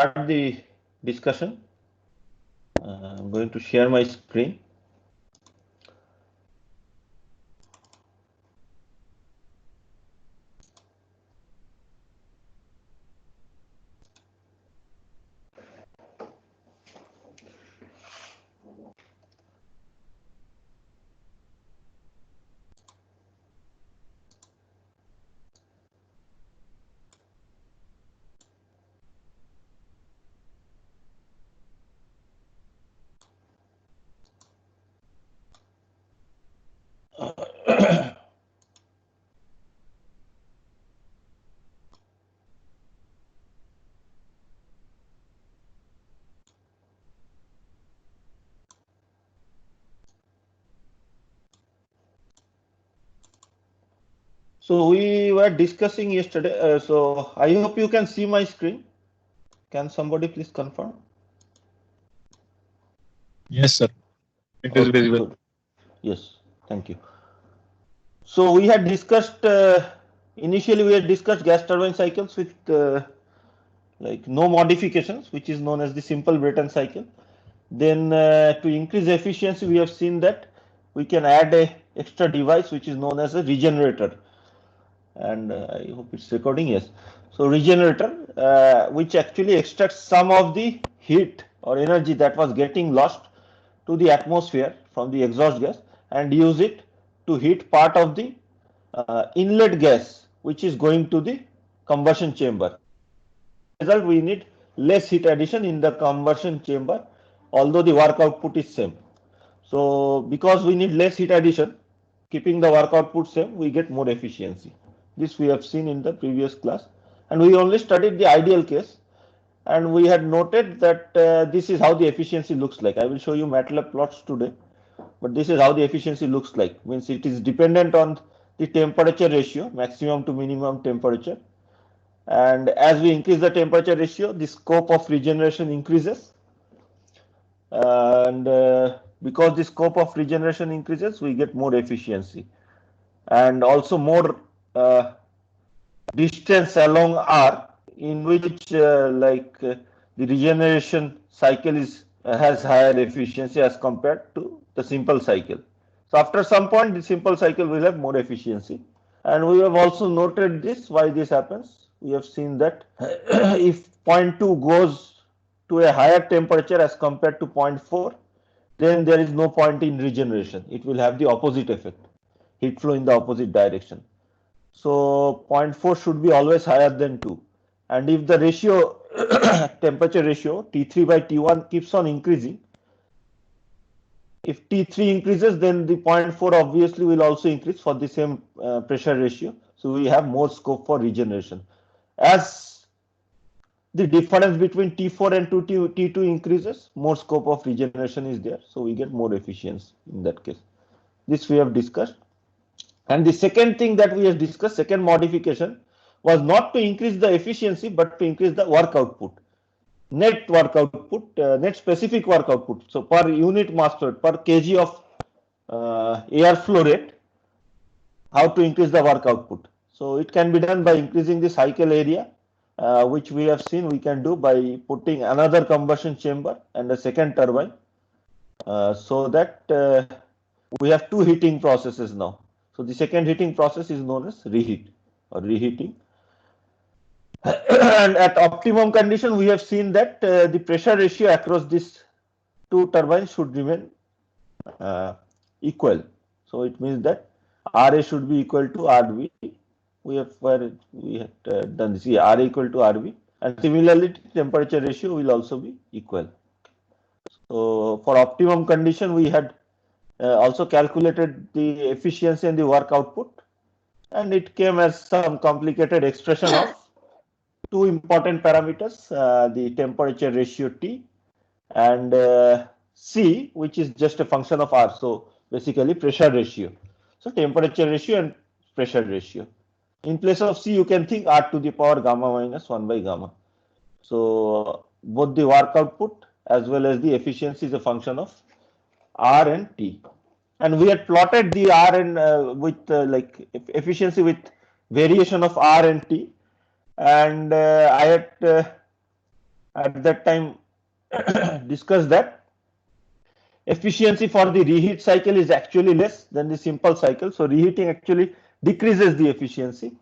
start the discussion. I'm going to share my screen. So we were discussing yesterday. So I hope you can see my screen. Can somebody please confirm? Yes, sir. It is Okay, visible. good. Yes, thank you. So we had discussed initially we had discussed gas turbine cycles with like no modifications, which is known as the simple Brayton cycle. Then to increase efficiency, we have seen that we can add a extra device which is known as a regenerator. And I hope it's recording. Yes. So regenerator, which actually extracts some of the heat or energy that was getting lost to the atmosphere from the exhaust gas and use it to heat part of the inlet gas which is going to the combustion chamber. Result, we need less heat addition in the combustion chamber, although the work output is same. So because we need less heat addition, keeping the work output same, we get more efficiency. This we have seen in the previous class, and we only studied the ideal case, and we had noted that this is how the efficiency looks like. I will show you MATLAB plots today, but this is how the efficiency looks like. Means it is dependent on the temperature ratio, maximum to minimum temperature, and as we increase the temperature ratio, the scope of regeneration increases, and because the scope of regeneration increases, we get more efficiency and also more distance along R, in which the regeneration cycle is has higher efficiency as compared to the simple cycle. So after some point, the simple cycle will have more efficiency, and we have also noted this, why this happens. We have seen that if point 2 goes to a higher temperature as compared to point 4, then there is no point in regeneration. It will have the opposite effect, heat flow in the opposite direction. So point 4 should be always higher than 2. And if the ratio, temperature ratio T3 by T1 keeps on increasing, if T3 increases, then the point 4 obviously will also increase for the same pressure ratio. So we have more scope for regeneration. As the difference between T4 and T2 increases, more scope of regeneration is there. So we get more efficiency in that case. This we have discussed. And the second thing that we have discussed, second modification, was not to increase the efficiency, but to increase the work output. Net work output, net specific work output. So per unit mass flow, per kg of air flow rate, how to increase the work output. So it can be done by increasing the cycle area, which we have seen we can do by putting another combustion chamber and a second turbine, so that we have two heating processes now. So the second heating process is known as reheat or reheating. And at optimum condition, we have seen that the pressure ratio across these two turbines should remain equal. So it means that RA should be equal to RV. We have done this. Yeah, RA equal to RV, and similarly, temperature ratio will also be equal. So for optimum condition, we had also calculated the efficiency and the work output, and it came as some complicated expression of two important parameters, the temperature ratio T and C, which is just a function of R. So basically pressure ratio. So temperature ratio and pressure ratio. In place of C, you can think R to the power gamma minus 1 by gamma. So both the work output as well as the efficiency is a function of R and T. And we had plotted the R and with like efficiency with variation of R and T. And at that time discussed that efficiency for the reheat cycle is actually less than the simple cycle. So reheating actually decreases the efficiency.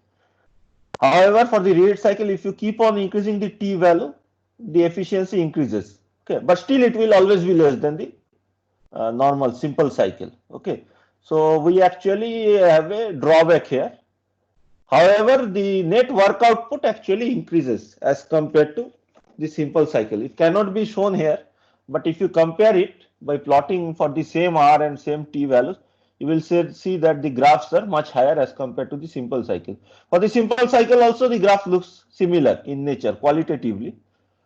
However, for the reheat cycle, if you keep on increasing the T value, the efficiency increases. Okay, but still it will always be less than the normal simple cycle. Okay, so we actually have a drawback here. However, the net work output actually increases as compared to the simple cycle. It cannot be shown here, but if you compare it by plotting for the same R and same T values, you will see that the graphs are much higher as compared to the simple cycle. For the simple cycle also the graph looks similar in nature qualitatively,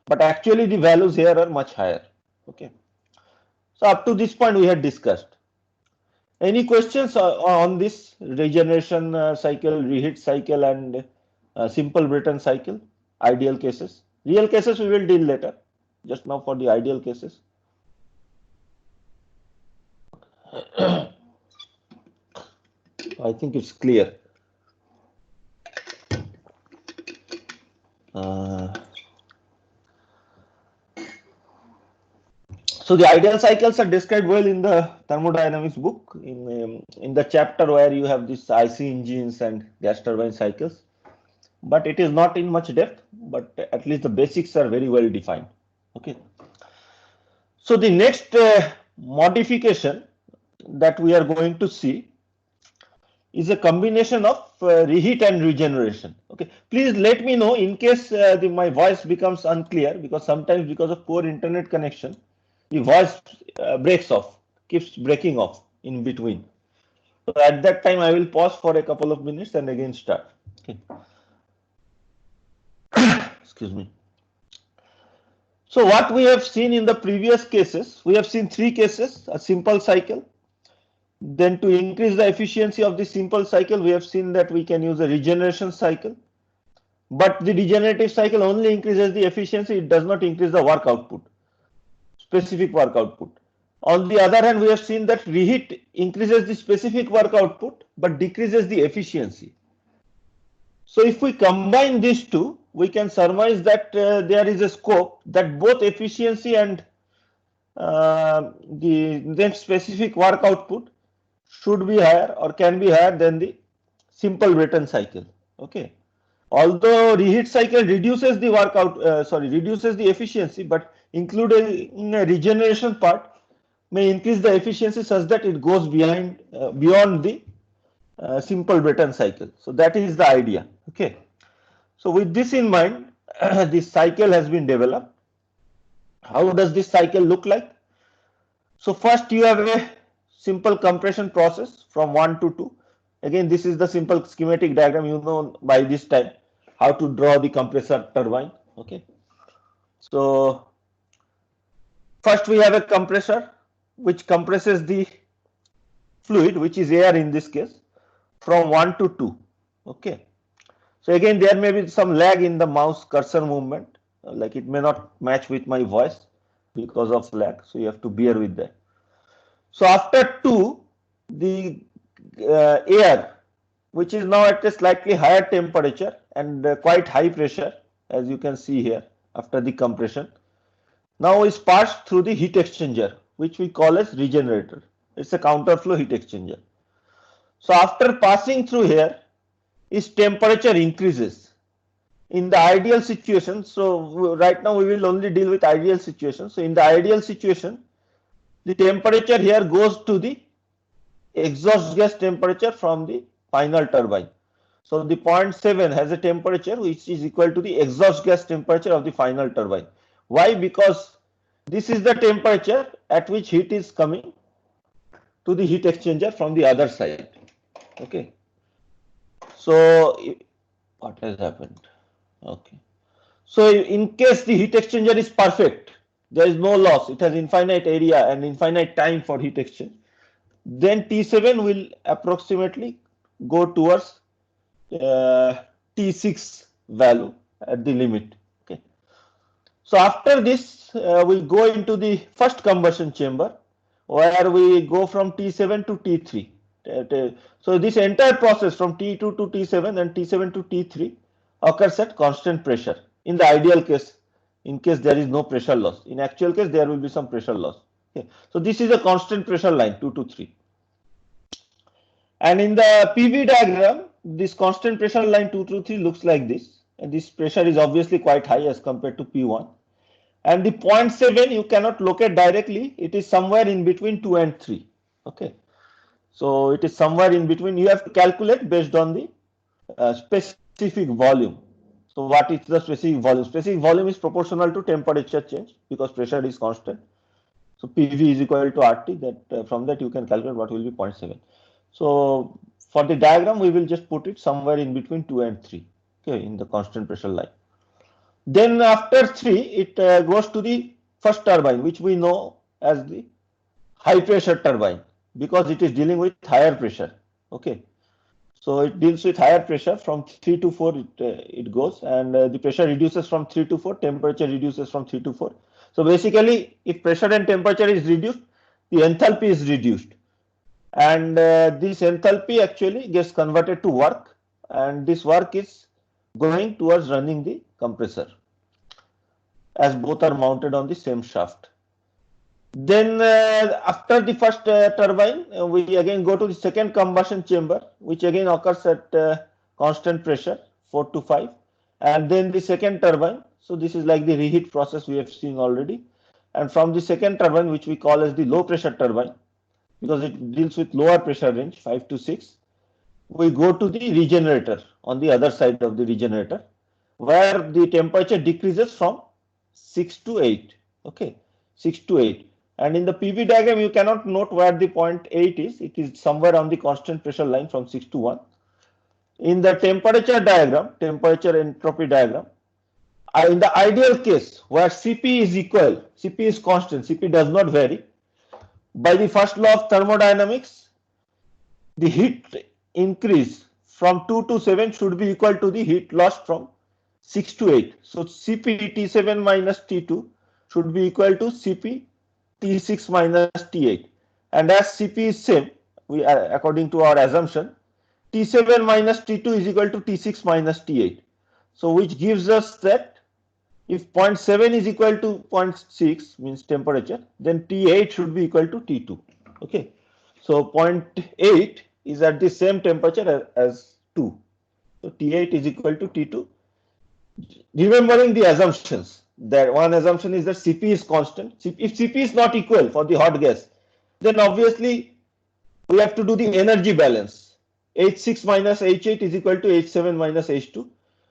but actually the values here are much higher. Okay. So up to this point we had discussed. Any questions on this regeneration cycle, reheat cycle, and simple Brayton cycle? Ideal cases. Real cases we will deal later. Just now for the ideal cases. I think it's clear. So the ideal cycles are described well in the thermodynamics book in the chapter where you have these IC engines and gas turbine cycles, but it is not in much depth, but at least the basics are very well defined. Okay. So the next modification that we are going to see is a combination of reheat and regeneration. Okay, please let me know in case my voice becomes unclear, because sometimes because of poor internet connection the voice breaks off, keeps breaking off in between. So at that time I will pause for a couple of minutes and again start. Okay. Excuse me. So what we have seen in the previous cases, we have seen three cases: a simple cycle. Then to increase the efficiency of the simple cycle, we have seen that we can use a regeneration cycle. But the regenerative cycle only increases the efficiency, it does not increase the work output, specific work output. On the other hand, we have seen that reheat increases the specific work output but decreases the efficiency. So if we combine these two, we can surmise that there is a scope that both efficiency and the then specific work output should be higher or can be higher than the simple Brayton cycle. Okay. Although reheat cycle reduces the work out, reduces the efficiency, but including a regeneration part may increase the efficiency such that it goes beyond the simple Brayton cycle. So that is the idea. Okay. So with this in mind, this cycle has been developed. How does this cycle look like? So first you have a simple compression process from 1 to 2. Again, this is the simple schematic diagram. You know by this time how to draw the compressor turbine. Okay. So first we have a compressor which compresses the fluid, which is air in this case, from 1 to 2. Okay. So again, there may be some lag in the mouse cursor movement, like it may not match with my voice because of lag. So you have to bear with that. So after 2, the air, which is now at a slightly higher temperature and quite high pressure, as you can see here after the compression, now is passed through the heat exchanger, which we call as regenerator. It's a counterflow heat exchanger. So after passing through here, its temperature increases. In the ideal situation, so right now we will only deal with ideal situation. So in the ideal situation, the temperature here goes to the exhaust gas temperature from the final turbine. So the 0.7 has a temperature which is equal to the exhaust gas temperature of the final turbine. Why? Because this is the temperature at which heat is coming to the heat exchanger from the other side. Okay. So what has happened? Okay. So in case the heat exchanger is perfect, there is no loss, it has infinite area and infinite time for heat exchange, then T7 will approximately go towards T6 value at the limit. Okay. So after this, we go into the first combustion chamber where we go from T7 to T3. So this entire process from T2 to T7 and T7 to T3 occurs at constant pressure in the ideal case in case there is no pressure loss. In actual case, there will be some pressure loss. Okay. So this is a constant pressure line 2 to 3. And in the PV diagram, this constant pressure line 2 to 3 looks like this. And this pressure is obviously quite high as compared to P1. And the 0.7 you cannot locate directly. It is somewhere in between 2 and 3. Okay. So it is somewhere in between. You have to calculate based on the specific volume. So what is the specific volume? Specific volume is proportional to temperature change because pressure is constant. So PV is equal to RT. That from that you can calculate what will be 0.7. So for the diagram, we will just put it somewhere in between 2 and 3, okay, in the constant pressure line. Then after 3, it goes to the first turbine, which we know as the high pressure turbine because it is dealing with higher pressure. Okay, so it deals with higher pressure from 3 to 4. It goes, and the pressure reduces from 3 to 4. Temperature reduces from 3 to 4. So basically, if pressure and temperature is reduced, the enthalpy is reduced. And this enthalpy actually gets converted to work, and this work is going towards running the compressor as both are mounted on the same shaft. Then after the first turbine, we again go to the second combustion chamber, which again occurs at constant pressure 4 to 5, and then the second turbine. So this is like the reheat process we have seen already. And from the second turbine, which we call as the low pressure turbine, because it deals with lower pressure range 5 to 6, we go to the regenerator on the other side of the regenerator, where the temperature decreases from 6 to 8. Okay, 6 to 8. And in the PV diagram, you cannot note where the 0.8 is. It is somewhere on the constant pressure line from 6 to 1. In the temperature diagram, temperature entropy diagram, in the ideal case where Cp is equal, Cp is constant, Cp does not vary, by the first law of thermodynamics, the heat increase from 2 to 7 should be equal to the heat loss from 6 to 8. So Cp T7 minus T2 should be equal to Cp T6 minus T8. And as Cp is same, we are according to our assumption, T7 minus T2 is equal to T6 minus T8. So which gives us that if 0.7 is equal to 0.6 means temperature, then T8 should be equal to T2. Okay, so 0.8 is at the same temperature as 2. So T8 is equal to T2. Remembering the assumptions, that one assumption is that Cp is constant. If Cp is not equal for the hot gas, then obviously we have to do the energy balance. H6 minus H8 is equal to H7 minus H2.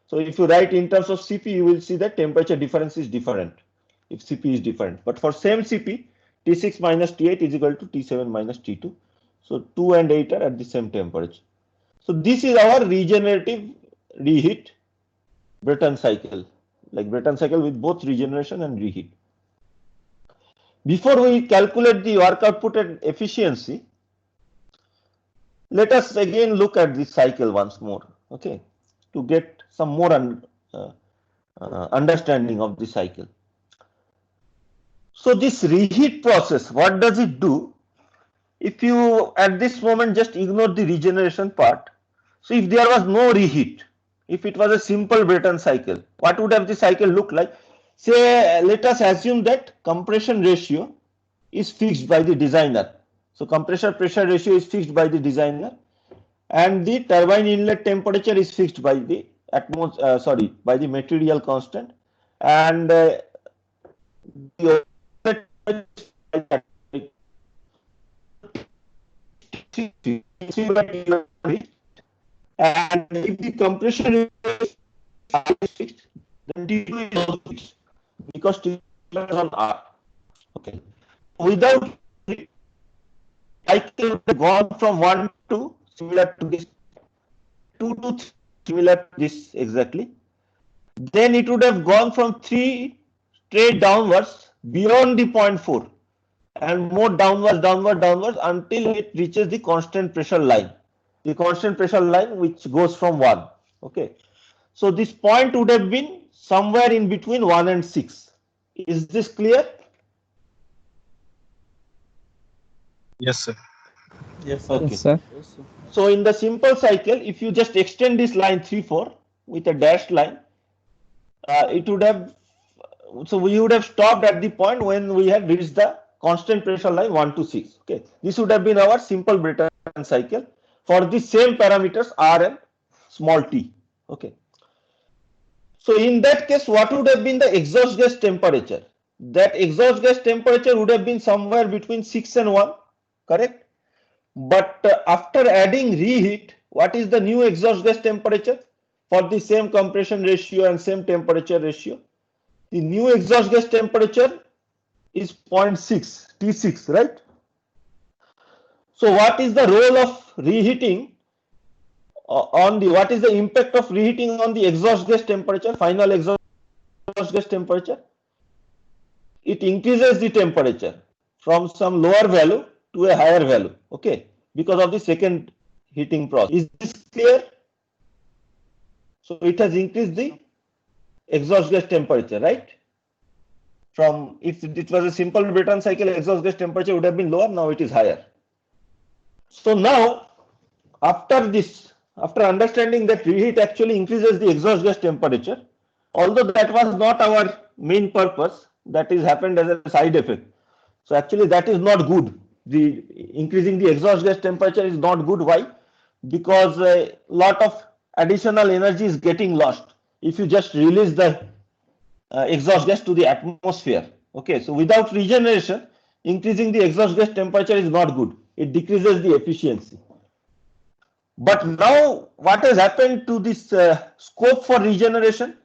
So if you write in terms of Cp, you will see that temperature difference is different if Cp is different. But for same Cp, T6 minus T8 is equal to T7 minus T2. So 2 and 8 are at the same temperature. So this is our regenerative reheat Brayton cycle, like Brayton cycle with both regeneration and reheat. Before we calculate the work output and efficiency, let us again look at this cycle once more, okay, to get some more understanding of the cycle. So this reheat process, what does it do? If you at this moment just ignore the regeneration part, so if there was no reheat, if it was a simple Brayton cycle, what would have the cycle look like? Say, let us assume that compression ratio is fixed by the designer. So compressor pressure ratio is fixed by the designer, and the turbine inlet temperature is fixed by the by the material constant, and the and if the compression is fixed, then T2 is also fixed because T2 is on R. Okay. Without it, cycle would have gone from 1 to similar to this, 2 to 3 similar to this exactly. Then it would have gone from 3 straight downwards beyond the 0.4 and more downwards until it reaches the constant pressure line. The constant pressure line which goes from 1. Okay. So this point would have been somewhere in between 1 and 6. Is this clear? Yes, sir. Yes, sir. Okay. Yes, sir. So in the simple cycle, if you just extend this line 3, 4 with a dashed line, it would have so we would have stopped at the point when we had reached the constant pressure line 1 to 6. Okay, this would have been our simple Brayton cycle for the same parameters R and small t. Okay, so in that case, what would have been the exhaust gas temperature? That exhaust gas temperature would have been somewhere between 6 and 1, correct? But after adding reheat, what is the new exhaust gas temperature for the same compression ratio and same temperature ratio? The new exhaust gas temperature is 0.6 T6, right? So what is the role of reheating on the, what is the impact of reheating on the exhaust gas temperature, final exhaust gas temperature? It increases the temperature from some lower value to a higher value, okay, because of the second heating process. Is this clear? So it has increased the exhaust gas temperature, right? From, if it was a simple Brayton cycle, exhaust gas temperature would have been lower, now it is higher. So now, after this, after understanding that reheat actually increases the exhaust gas temperature, although that was not our main purpose, that is happened as a side effect. So actually that is not good. The increasing the exhaust gas temperature is not good. Why? Because a lot of additional energy is getting lost if you just release the exhaust gas to the atmosphere. Okay, so without regeneration, increasing the exhaust gas temperature is not good. It decreases the efficiency. But now what has happened to this scope for regeneration?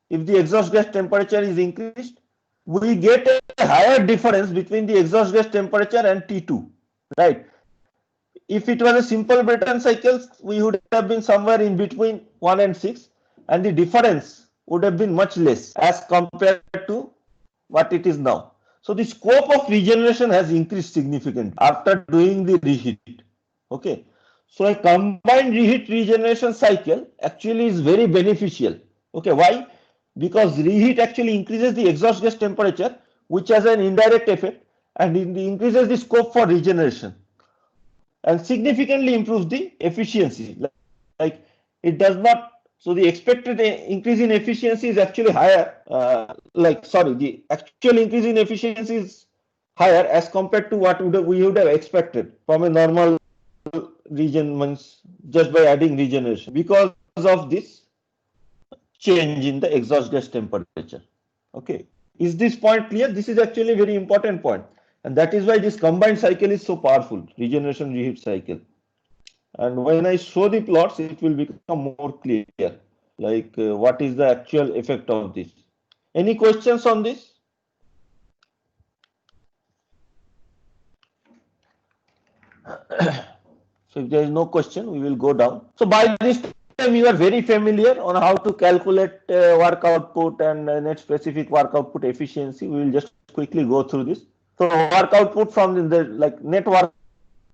If the exhaust gas temperature is increased, we get a higher difference between the exhaust gas temperature and T2, right? If it was a simple Brayton cycle, we would have been somewhere in between 1 and 6, and the difference would have been much less as compared to what it is now. So the scope of regeneration has increased significantly after doing the reheat. Okay, so a combined reheat regeneration cycle actually is very beneficial. Okay, why? Because reheat actually increases the exhaust gas temperature, which has an indirect effect, and it increases the scope for regeneration and significantly improves the efficiency. Like it does not, so the expected increase in efficiency is actually higher. The actual increase in efficiency is higher as compared to what we would have expected from a normal region, just by adding regeneration, because of this change in the exhaust gas temperature. Okay, is this point clear? This is actually a very important point, and that is why this combined cycle is so powerful, regeneration reheat cycle. And when I show the plots, it will become more clear, like what is the actual effect of this. Any questions on this? So if there is no question, we will go down. So by this time, you are very familiar on how to calculate work output and net specific work output efficiency. We will just quickly go through this. So work output from the net work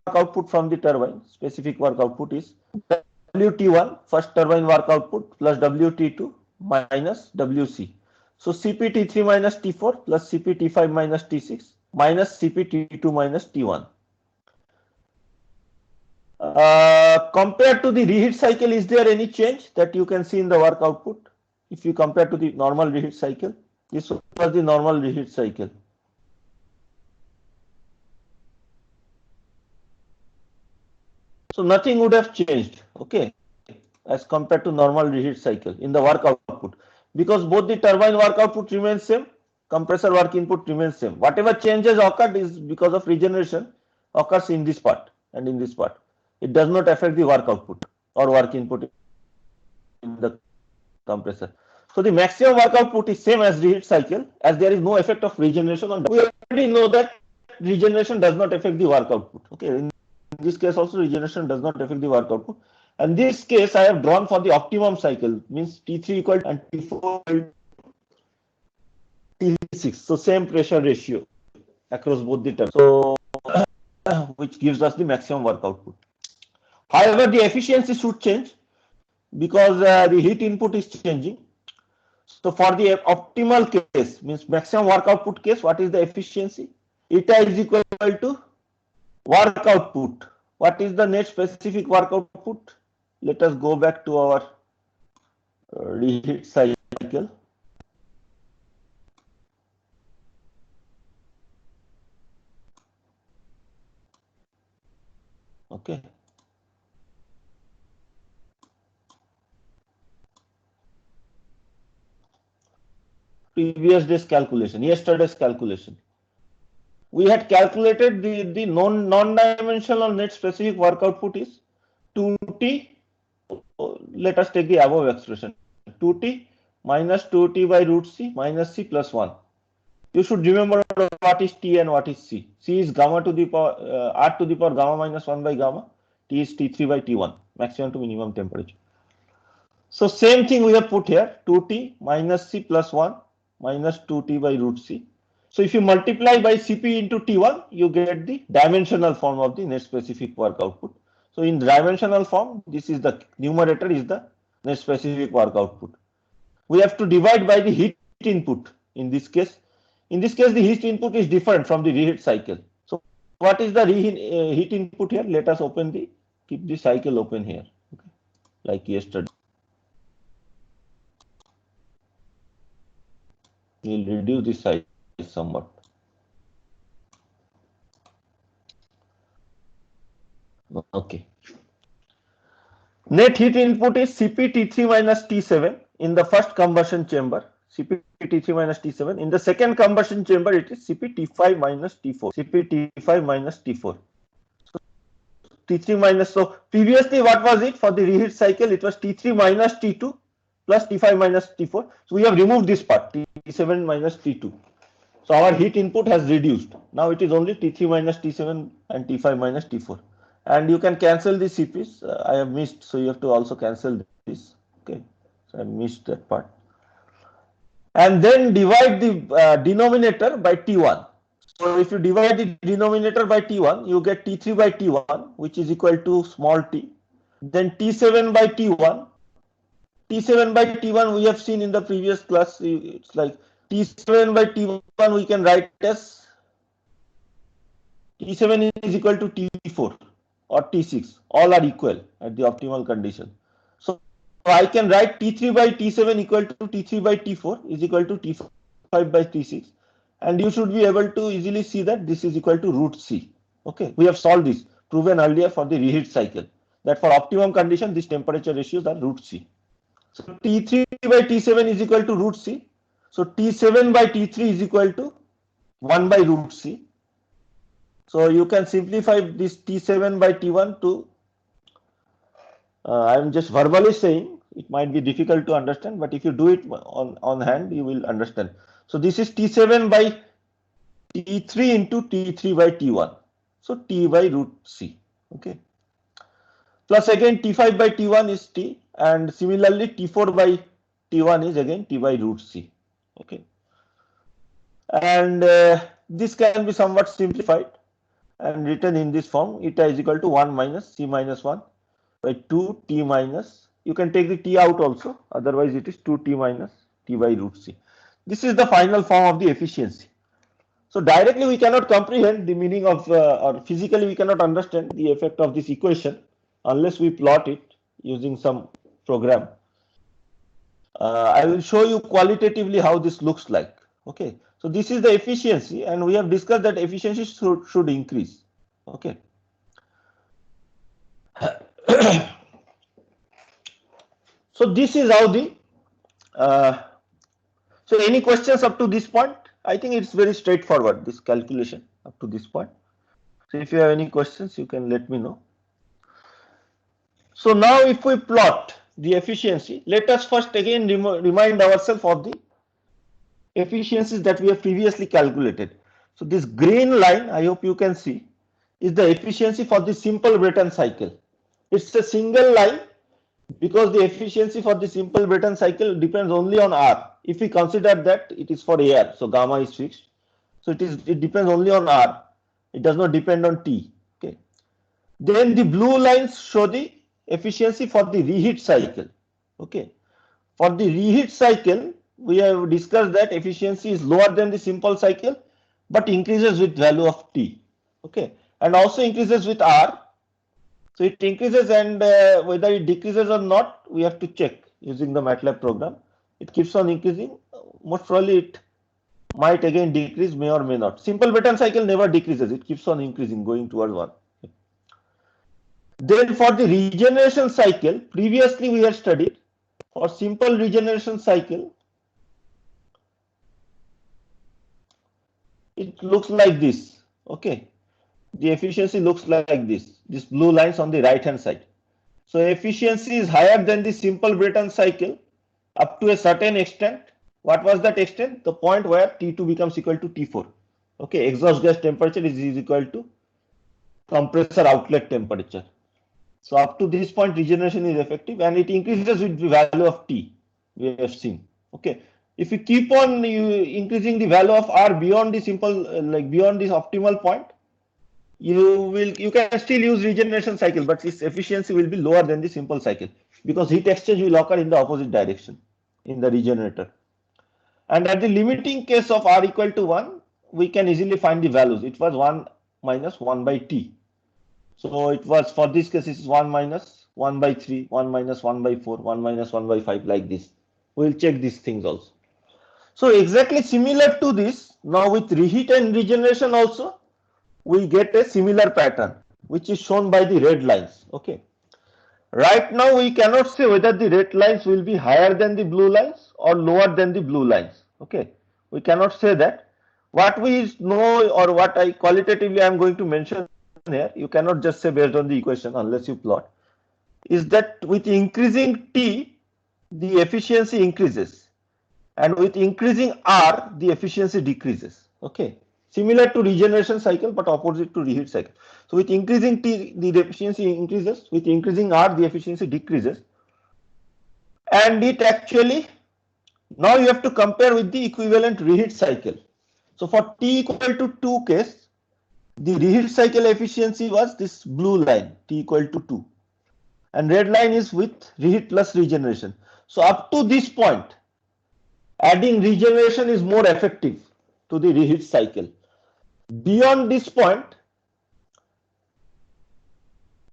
output from the turbine, specific work output is WT1, first turbine work output, plus WT2 minus WC. So CPT3 minus T4 plus CPT5 minus T6 minus CPT2 minus T1. Compared to the reheat cycle, is there any change that you can see in the work output? If you compare to the normal reheat cycle, this was the normal reheat cycle. So nothing would have changed, okay, as compared to normal reheat cycle in the work output, because both the turbine work output remains same, compressor work input remains same. Whatever changes occurred is because of regeneration occurs in this part and in this part. It does not affect the work output or work input in the compressor. So the maximum work output is same as reheat cycle, as there is no effect of regeneration on. We already know that regeneration does not affect the work output. Okay, in this case also regeneration does not affect the work output. And this case I have drawn for the optimum cycle, means T3 equal to and T4 T6. So same pressure ratio across both the terms. So which gives us the maximum work output. However, the efficiency should change because the heat input is changing. So for the optimal case, means maximum work output case, what is the efficiency? Eta is equal to work output. What is the net specific work output? Let us go back to our reheat cycle. Okay. Previous day's calculation, yesterday's calculation. We had calculated the non-dimensional net specific work output is 2t. Let us take the above expression, 2t minus 2t by root c minus c plus 1. You should remember what is t and what is c. C is gamma to the power r to the power gamma minus 1 by gamma. T is T3 by T1, maximum to minimum temperature. So same thing we have put here, 2t minus c plus 1 minus 2t by root c. So if you multiply by Cp into T1, you get the dimensional form of the net specific work output. So in dimensional form, this is the numerator is the net specific work output. We have to divide by the heat input in this case. In this case, the heat input is different from the reheat cycle. So what is the heat input here? Let us keep the cycle open here, okay, like yesterday. We'll reduce the size somewhat. Okay. Net heat input is CpT3 minus T7 in the first combustion chamber. CpT3 minus T7. In the second combustion chamber, it is CpT5 minus T4. CpT5 minus T4. So T3 minus. So previously, what was it for the reheat cycle? It was T3 minus T2 plus T5 minus T4. So we have removed this part, T7 minus T2. So our heat input has reduced. Now it is only T3 minus T7 and T5 minus T4. And you can cancel the CPs. I have missed, so you have to also cancel this. Okay, so I missed that part. And then divide the denominator by T1. So if you divide the denominator by T1, you get T3 by T1, which is equal to small t. Then T7 by T1. T7 by T1 we have seen in the previous class. It's like T7 by T1 we can write as T7 is equal to T4 or T6. All are equal at the optimal condition. So I can write T3 by T7 equal to T3 by T4 is equal to T5 by T6. And you should be able to easily see that this is equal to root C. Okay, we have solved this, proven earlier for the reheat cycle, that for optimum condition, these temperature ratios are root C. So T3 by T7 is equal to root C. So T7 by T3 is equal to 1 by root C. So you can simplify this T7 by T1 to, I am just verbally saying, it might be difficult to understand, but if you do it on hand, you will understand. So this is T7 by T3 into T3 by T1. So T by root C. Okay. Plus again T5 by T1 is T, and similarly T4 by T1 is again T by root C. Okay. And this can be somewhat simplified and written in this form. Eta is equal to 1 minus C minus 1 by 2 T minus. You can take the T out also. Otherwise, it is 2T minus T by root C. This is the final form of the efficiency. So directly we cannot comprehend the meaning of, or physically we cannot understand the effect of this equation unless we plot it using some program. I will show you qualitatively how this looks like. Okay, so this is the efficiency, and we have discussed that efficiency should increase. Okay. So this is how the. So any questions up to this point? I think it's very straightforward, this calculation up to this point. So if you have any questions, you can let me know. So now if we plot the efficiency, let us first again remind ourselves of the efficiencies that we have previously calculated. So this green line, I hope you can see, is the efficiency for the simple Brayton cycle. It's a single line because the efficiency for the simple Brayton cycle depends only on R. If we consider that it is for air, so gamma is fixed. So it depends only on R. It does not depend on T. Okay. Then the blue lines show the efficiency for the reheat cycle. Okay. For the reheat cycle, we have discussed that efficiency is lower than the simple cycle, but increases with value of T. Okay. And also increases with R. So it increases, and whether it decreases or not, we have to check using the MATLAB program. It keeps on increasing. Most probably it might again decrease, may or may not. Simple Brayton cycle never decreases. It keeps on increasing, going towards 1. Then for the regeneration cycle, previously we had studied for simple regeneration cycle, it looks like this. Okay, the efficiency looks like this blue lines on the right hand side. So efficiency is higher than the simple Brayton cycle up to a certain extent. What was that extent? The point where T2 becomes equal to T4. Okay, exhaust gas temperature is equal to compressor outlet temperature. So up to this point, regeneration is effective, and it increases with the value of T. We have seen. Okay, if you keep on increasing the value of R beyond the simple, like beyond this optimal point, you can still use regeneration cycle, but its efficiency will be lower than the simple cycle because heat exchange will occur in the opposite direction in the regenerator. And at the limiting case of R equal to 1, we can easily find the values. It was 1 minus 1 by T. So it was, for this case, it's 1 minus 1 by 3, 1 minus 1 by 4, 1 minus 1 by 5, like this. We'll check these things also. So exactly similar to this, now with reheat and regeneration also, we get a similar pattern, which is shown by the red lines. Okay. Right now, we cannot say whether the red lines will be higher than the blue lines or lower than the blue lines. Okay. We cannot say that. What we know, or what I qualitatively I am going to mention here, you cannot just say based on the equation unless you plot, is that with increasing T, the efficiency increases, and with increasing R, the efficiency decreases. Okay, similar to regeneration cycle but opposite to reheat cycle. So with increasing T, the efficiency increases, with increasing R, the efficiency decreases, and it actually, now you have to compare with the equivalent reheat cycle. So for T equal to 2 case, the reheat cycle efficiency was this blue line, T equal to 2, and red line is with reheat plus regeneration. So up to this point, adding regeneration is more effective to the reheat cycle. Beyond this point,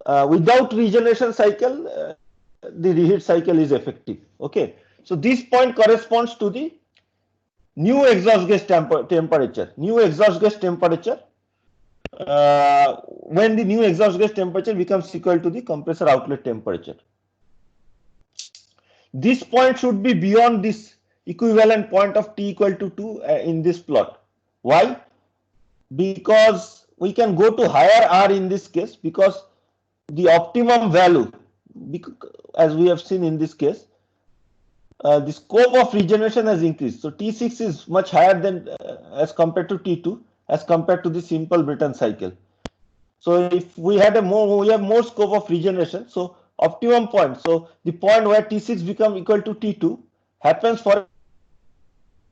without regeneration cycle, the reheat cycle is effective. Okay, so this point corresponds to the new exhaust gas temperature. New exhaust gas temperature, when the new exhaust gas temperature becomes equal to the compressor outlet temperature. This point should be beyond this equivalent point of T equal to 2 in this plot. Why? Because we can go to higher R in this case, because the optimum value, as we have seen in this case, the scope of regeneration has increased. So T6 is much higher than as compared to T2, as compared to the simple Brayton cycle. So if we had we have more scope of regeneration. So optimum point, so the point where T6 become equal to T2 happens for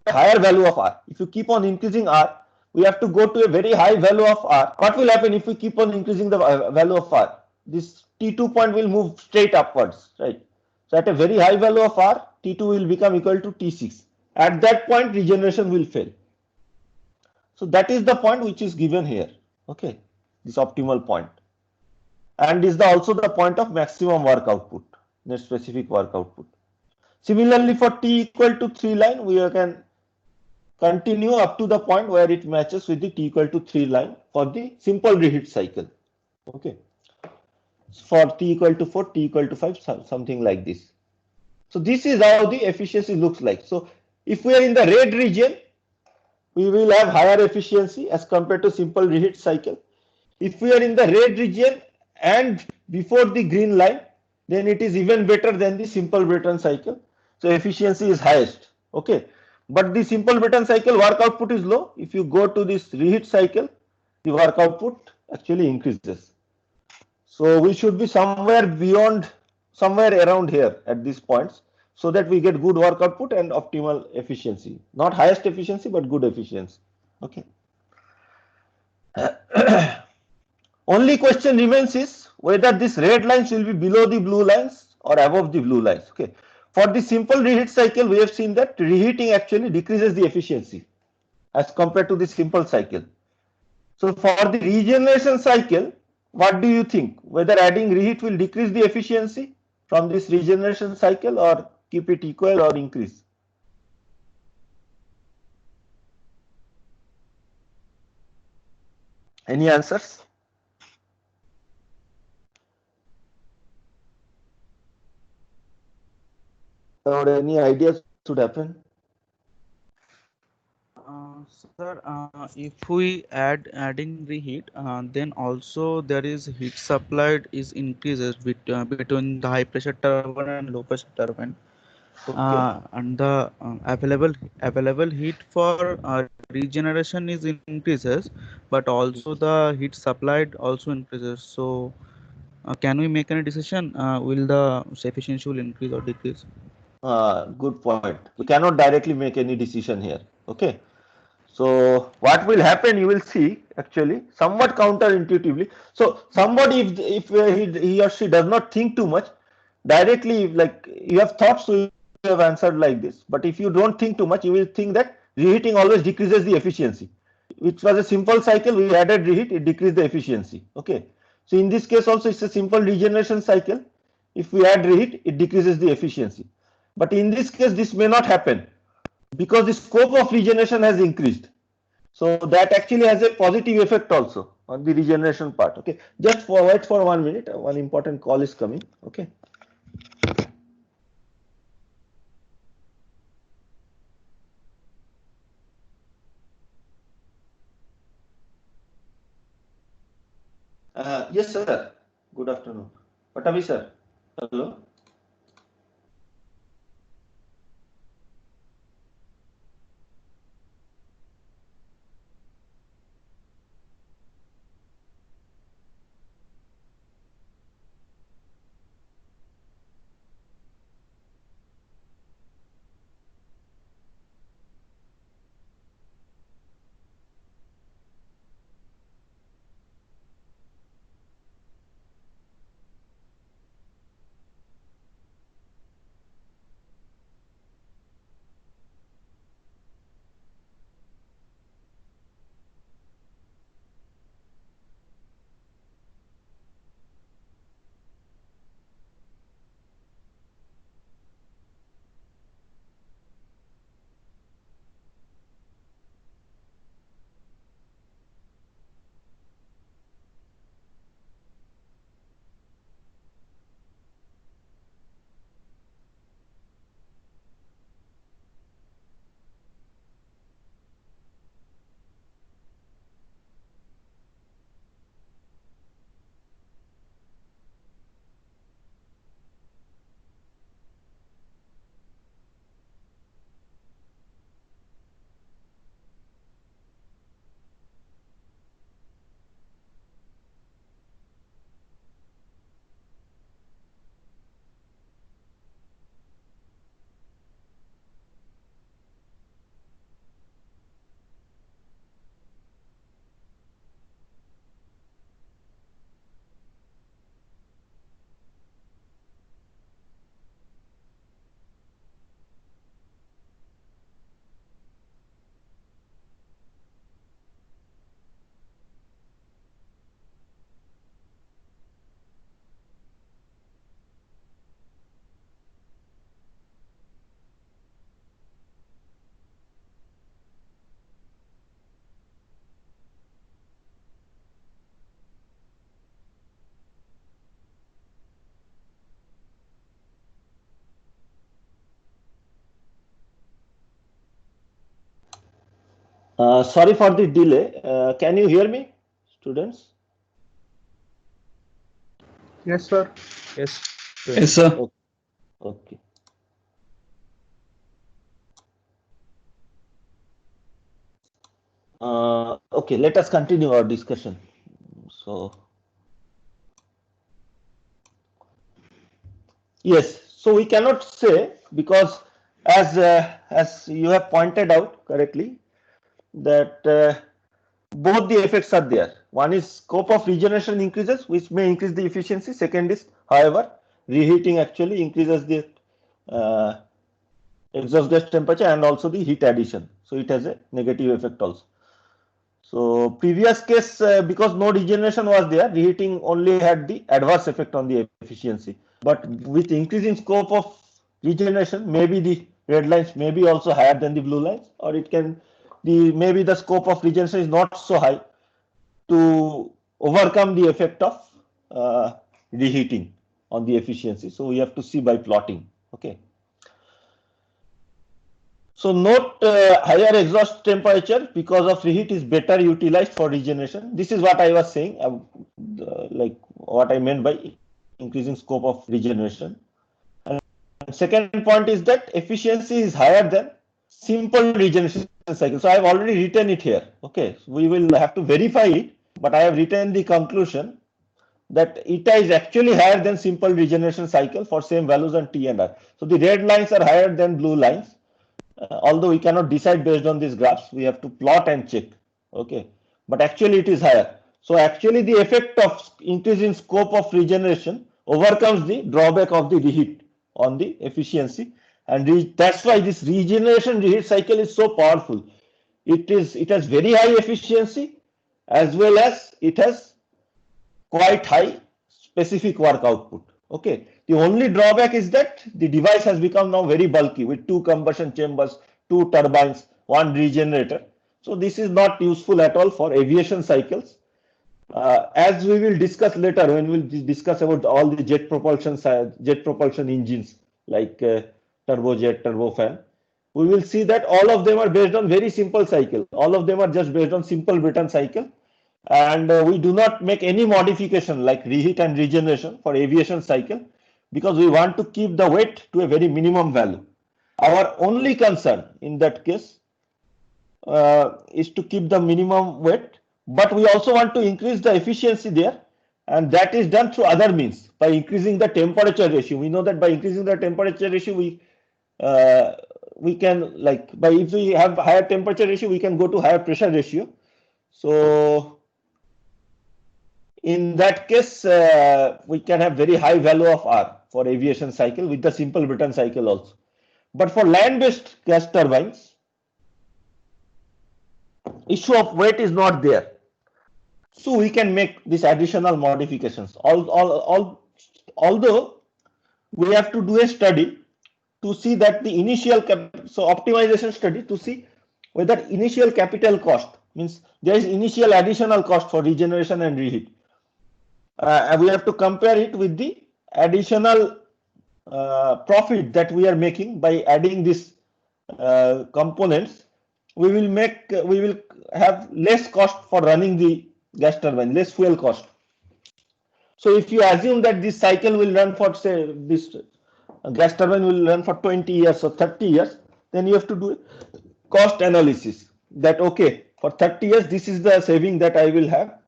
a higher value of R. If you keep on increasing R, we have to go to a very high value of R. What will happen if we keep on increasing the value of R? This T2 point will move straight upwards, right? So at a very high value of R, T2 will become equal to T6. At that point, regeneration will fail. So that is the point which is given here. Okay, this optimal point, and is also the point of maximum work output, net specific work output. Similarly, for T equal to 3 line, we can continue up to the point where it matches with the T equal to 3 line for the simple reheat cycle. Okay, for T equal to 4, T equal to 5, something like this. So this is how the efficiency looks like. So if we are in the red region, we will have higher efficiency as compared to simple reheat cycle. If we are in the red region and before the green line, then it is even better than the simple Brayton cycle. So efficiency is highest. Okay, but the simple Brayton cycle work output is low. If you go to this reheat cycle, the work output actually increases. So we should be somewhere beyond, somewhere around here at these points, so that we get good work output and optimal efficiency. Not highest efficiency, but good efficiency. Okay. Only question remains is whether these red lines will be below the blue lines or above the blue lines. Okay. For the simple reheat cycle, we have seen that reheating actually decreases the efficiency as compared to the simple cycle. So for the regeneration cycle, what do you think? Whether adding reheat will decrease the efficiency from this regeneration cycle or keep it equal or increase? Any answers? or any ideas would happen? Sir, if we adding reheat, then also there is heat supplied is increases between the high pressure turbine and low pressure turbine, Okay. and the available heat for regeneration is increases, but also the heat supplied also increases. So, can we make any decision? Will the efficiency will increase or decrease? Good point. We cannot directly make any decision here. Okay. So what will happen? You will see actually somewhat counterintuitively. So somebody, if he or she does not think too much, directly like you have thought, so you have answered like this. But if you don't think too much, you will think that reheating always decreases the efficiency. Which was a simple cycle. We added reheat, it decreased the efficiency. Okay. So in this case also it's a simple regeneration cycle. If we add reheat, it decreases the efficiency. But in this case, this may not happen because the scope of regeneration has increased. So that actually has a positive effect also on the regeneration part. Okay, just for wait for 1 minute. One important call is coming. Okay. Yes, sir. Good afternoon. Patavi, sir. Hello. Sorry for the delay. Can you hear me, students? Yes, sir. Yes. Yes, sir. Okay. Okay. Okay. Let us continue our discussion. So yes. So we cannot say because as you have pointed out correctly that both the effects are there. One is scope of regeneration increases, which may increase the efficiency. Second is, however, reheating actually increases the uh, exhaust gas temperature and also the heat addition. So it has a negative effect also. So previous case, because no regeneration was there, reheating only had the adverse effect on the efficiency. But with increasing scope of regeneration, maybe the red lines may be also higher than the blue lines, or it can maybe the scope of regeneration is not so high to overcome the effect of reheating on the efficiency. So we have to see by plotting. Okay. So note higher exhaust temperature because of reheat is better utilized for regeneration. This is what I was saying, like what I meant by increasing scope of regeneration. And second point is that efficiency is higher than simple regeneration cycle. So I have already written it here. Okay, so we will have to verify it, but I have written the conclusion that eta is actually higher than simple regeneration cycle for same values on T and R. So the red lines are higher than blue lines. Although we cannot decide based on these graphs, we have to plot and check. Okay, but actually it is higher. So actually the effect of increase in scope of regeneration overcomes the drawback of the reheat on the efficiency, and that's why this regeneration reheat cycle is so powerful. It has very high efficiency as well as it has quite high specific work output. Okay, the only drawback is that the device has become now very bulky with 2 combustion chambers, 2 turbines, 1 regenerator. So this is not useful at all for aviation cycles. As we will discuss later when we will discuss about all the jet propulsion engines like turbojet, turbofan, we will see that all of them are based on very simple cycle. All of them are just based on simple Brayton cycle. And we do not make any modification like reheat and regeneration for aviation cycle because we want to keep the weight to a very minimum value. Our only concern in that case is to keep the minimum weight, but we also want to increase the efficiency there, and that is done through other means by increasing the temperature ratio. We know that by increasing the temperature ratio, we can, like, if we have higher temperature ratio, we can go to higher pressure ratio. So in that case, we can have very high value of R for aviation cycle with the simple Brayton cycle also. But for land-based gas turbines, issue of weight is not there. So we can make these additional modifications. Although we have to do a study to see that the initial optimization study to see whether initial capital cost means there is initial additional cost for regeneration and reheat. And we have to compare it with the additional profit that we are making by adding these components. We will have less cost for running the gas turbine, less fuel cost. So if you assume that this cycle will run for, say, this gas turbine will run for 20 years or 30 years, then you have to do cost analysis that, okay, for 30 years, this is the saving that I will have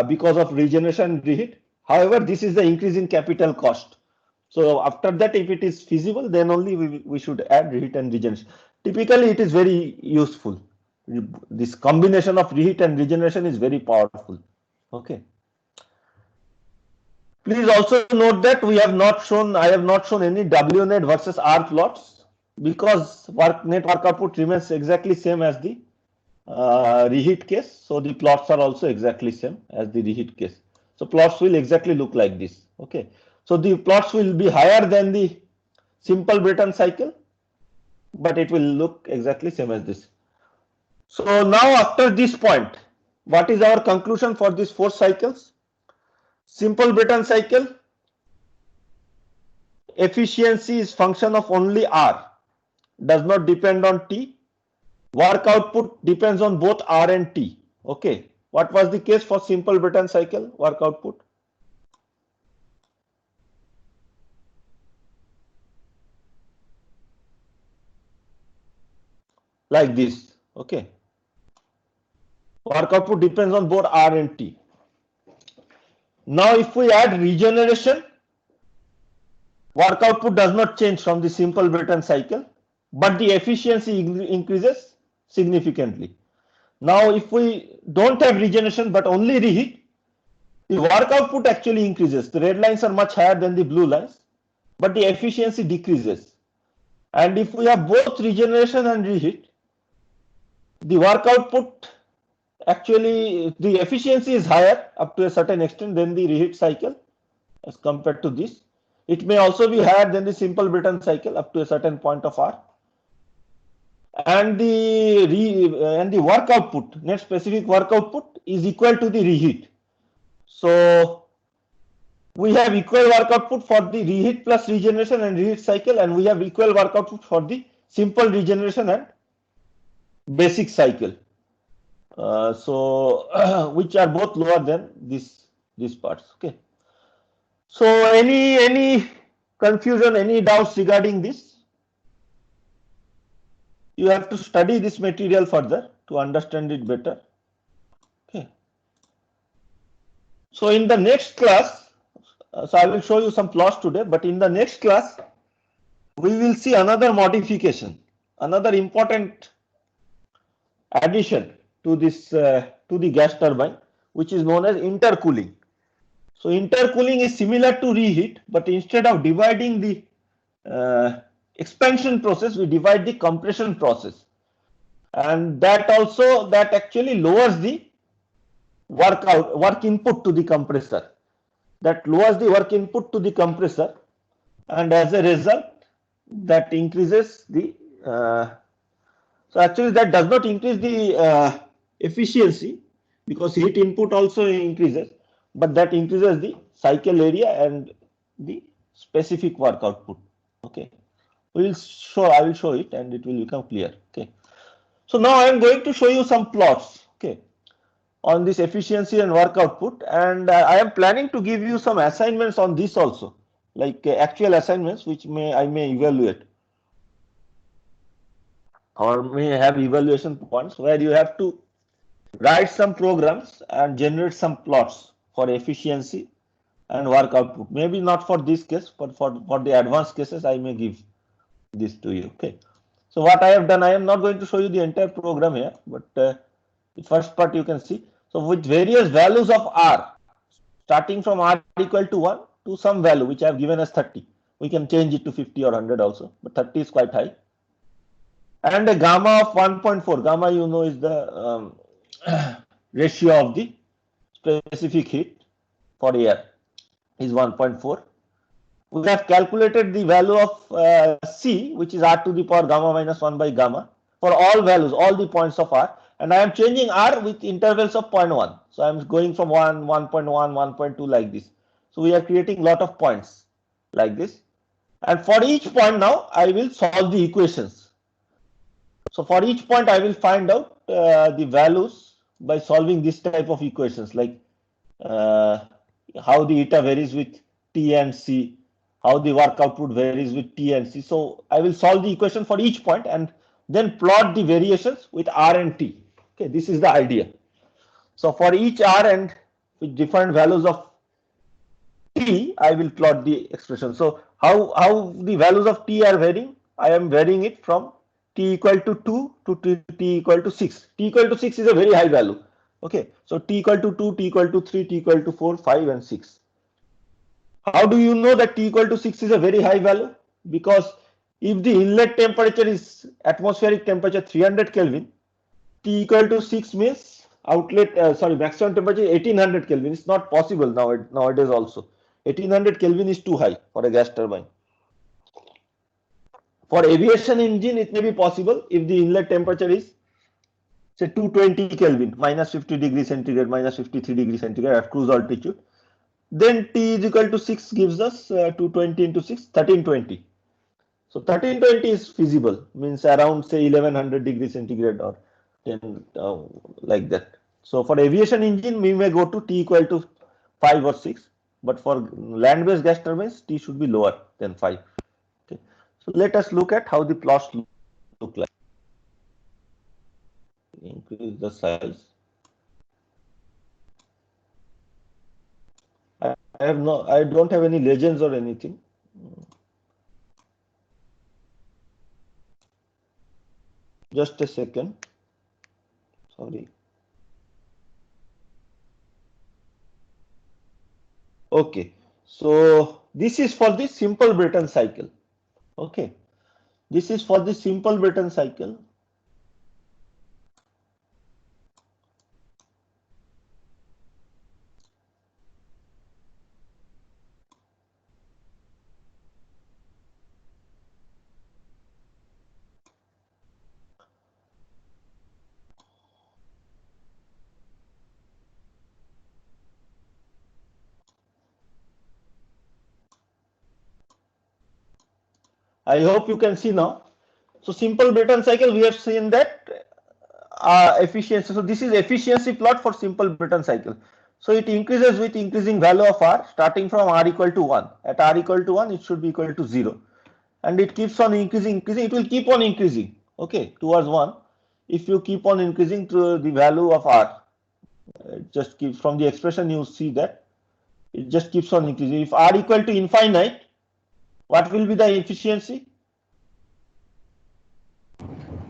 because of regeneration and reheat. However, this is the increase in capital cost. So after that, if it is feasible, then only we should add reheat and regeneration. Typically, it is very useful. This combination of reheat and regeneration is very powerful. Okay. Please also note that I have not shown any W net versus R plots because net work output remains exactly same as the reheat case. So the plots are also exactly same as the reheat case. So plots will exactly look like this. Okay. So the plots will be higher than the simple Brayton cycle, but it will look exactly same as this. So now after this point, what is our conclusion for these 4 cycles? Simple Brayton cycle, efficiency is function of only R, does not depend on T. Work output depends on both R and T. Okay. What was the case for simple Brayton cycle work output? Like this. Okay. Work output depends on both R and T. Now, if we add regeneration, work output does not change from the simple Brayton cycle, but the efficiency increases significantly. Now, if we don't have regeneration but only reheat, the work output actually increases. The red lines are much higher than the blue lines, but the efficiency decreases. And if we have both regeneration and reheat, the work output actually, the efficiency is higher up to a certain extent than the reheat cycle as compared to this. It may also be higher than the simple Brayton cycle up to a certain point of R. And the work output, net specific work output is equal to the reheat. So we have equal work output for the reheat plus regeneration and reheat cycle, and we have equal work output for the simple regeneration and basic cycle. Which are both lower than these parts. Okay. So any confusion, any doubts regarding this? You have to study this material further to understand it better. Okay. So in the next class, so I will show you some plots today, but in the next class, we will see another modification, another important addition to this to the gas turbine, which is known as intercooling. So intercooling is similar to reheat, but instead of dividing the expansion process, we divide the compression process, and that actually lowers the work input to the compressor. That lowers the work input to the compressor, and as a result, that increases the. So actually, that does not increase the efficiency because heat input also increases, but that increases the cycle area and the specific work output. Okay, I will show it and it will become clear. Okay, so now I am going to show you some plots. Okay, on this efficiency and work output, and I am planning to give you some assignments on this also, like actual assignments which I may evaluate or may have evaluation points where you have to write some programs and generate some plots for efficiency and work output. Maybe not for this case, but for the advanced cases, I may give this to you. Okay. So what I have done, I am not going to show you the entire program here, but the first part you can see. So with various values of R, starting from R equal to 1 to some value, which I have given as 30. We can change it to 50 or 100 also, but 30 is quite high. And a gamma of 1.4. Gamma, you know, is the ratio of the specific heat for air is 1.4. We have calculated the value of C, which is R to the power gamma minus 1 by gamma for all values, all the points of R. And I am changing R with intervals of 0.1. So I am going from 1, 1.1, 1.2 like this. So we are creating a lot of points like this. And for each point now, I will solve the equations. So for each point, I will find out the values by solving this type of equations, like how the eta varies with T and C, how the work output varies with T and C. So I will solve the equation for each point and then plot the variations with R and T. Okay, this is the idea. So for each R and with different values of T, I will plot the expression. So how the values of T are varying? I am varying it from T equal to 2 to T equal to 6. T equal to 6 is a very high value. Okay, so T equal to 2, T equal to 3, T equal to 4, 5 and 6. How do you know that T equal to 6 is a very high value? Because if the inlet temperature is atmospheric temperature 300 Kelvin, T equal to 6 means maximum temperature is 1800 Kelvin. It's not possible nowadays also. 1800 Kelvin is too high for a gas turbine. For aviation engine, it may be possible if the inlet temperature is say 220 Kelvin, minus 50 degrees centigrade, minus 53 degrees centigrade at cruise altitude. Then T is equal to 6 gives us 220 into 6, 1320. So 1320 is feasible, means around say 1100 degrees centigrade or 10 like that. So for aviation engine, we may go to T equal to 5 or 6, but for land-based gas turbines, T should be lower than 5. Okay. So let us look at how the plots look like. Increase the size. I don't have any legends or anything. Just a second. Sorry. Okay. So this is for the simple Brayton cycle. Okay. This is for the simple Brayton cycle. I hope you can see now. So simple Brayton cycle, we have seen that efficiency. So this is efficiency plot for simple Brayton cycle. So it increases with increasing value of R starting from R equal to 1. At R equal to 1, it should be equal to 0. And it keeps on increasing. It will keep on increasing, okay, towards 1. If you keep on increasing to the value of R, it just keeps, from the expression you see that it just keeps on increasing. If R equal to infinite, what will be the efficiency?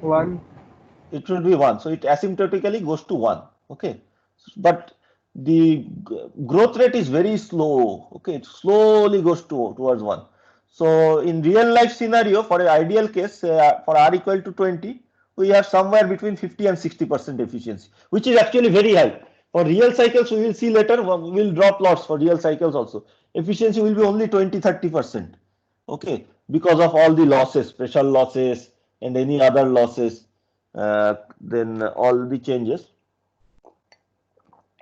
1. It will be 1. So it asymptotically goes to 1. Okay. But the growth rate is very slow. Okay. It slowly goes towards 1. So in real life scenario, for an ideal case, for R equal to 20, we have somewhere between 50 and 60% efficiency, which is actually very high. For real cycles, we will see later, we will drop lots for real cycles also. Efficiency will be only 20-30%. Okay. Because of all the losses, special losses, and any other losses, then all the changes.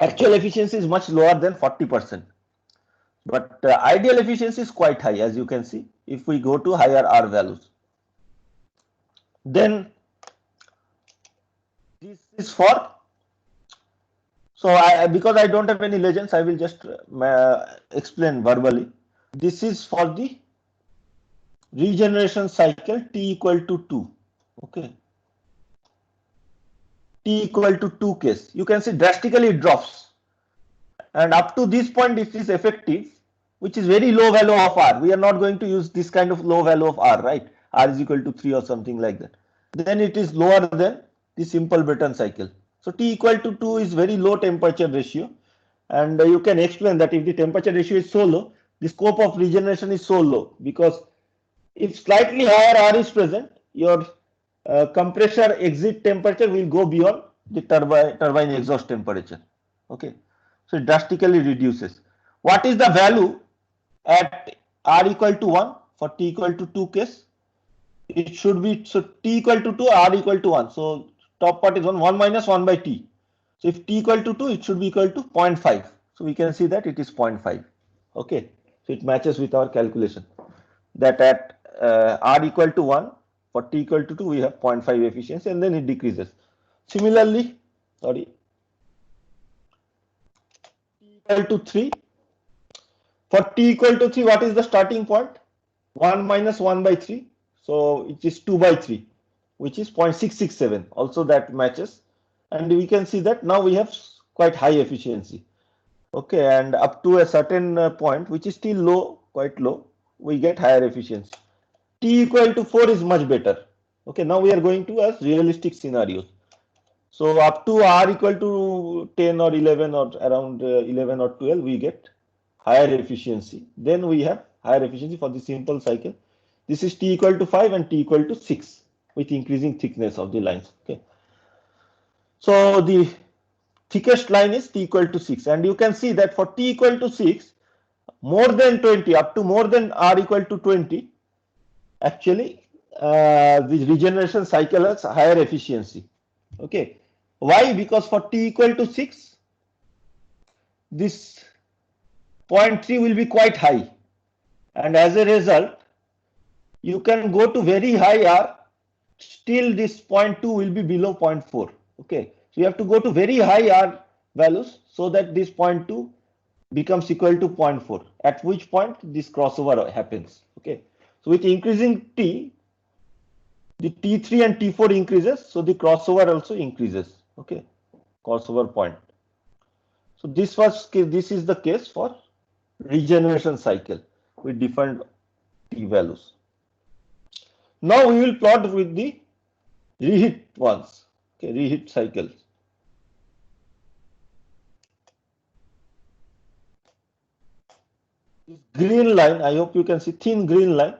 Actual efficiency is much lower than 40%. But ideal efficiency is quite high, as you can see, if we go to higher R values. Then this is for, so because I don't have any legends, I will just explain verbally. This is for the regeneration cycle t equal to 2. Okay. T equal to 2 case. You can see drastically it drops. And up to this point, it is effective, which is very low value of R. We are not going to use this kind of low value of R, right? R is equal to 3 or something like that. Then it is lower than the simple Brayton cycle. So T equal to 2 is very low temperature ratio. And you can explain that if the temperature ratio is so low, the scope of regeneration is so low, because if slightly higher R is present, your compressor exit temperature will go beyond the turbine exhaust temperature. Okay, so it drastically reduces. What is the value at R equal to 1 for T equal to 2 case? It should be, so T equal to 2, R equal to 1. So top part is 1 minus 1 by T. So if T equal to 2, it should be equal to 0.5. So we can see that it is 0.5. Okay, so it matches with our calculation that at R equal to 1, for T equal to 2, we have 0.5 efficiency, and then it decreases. Similarly, T equal to 3. For T equal to 3, what is the starting point? 1 minus 1 by 3. So it is 2 by 3, which is 0.667. Also that matches. And we can see that now we have quite high efficiency. Okay, and up to a certain point, which is still low, quite low, we get higher efficiency. T equal to 4 is much better. Okay, now we are going to as realistic scenarios. So up to R equal to 10 or 11 or around 11 or 12, we get higher efficiency. Then we have higher efficiency for the simple cycle. This is T equal to 5 and T equal to 6 with increasing thickness of the lines. Okay, so the thickest line is T equal to 6, and you can see that for T equal to 6, more than 20, up to more than R equal to 20, actually the regeneration cycle has higher efficiency. Okay, why? Because for T equal to 6, this 0.3 will be quite high, and as a result, you can go to very high R, still this 0.2 will be below 0.4. Okay, so you have to go to very high R values so that this 0.2 becomes equal to 0.4, at which point this crossover happens. Okay, so with increasing T, the T3 and T4 increases, so the crossover also increases. Okay, crossover point. So this is the case for regeneration cycle with different T values. Now we will plot with the reheat ones. Okay, reheat cycles. This green line, I hope you can see, thin green line,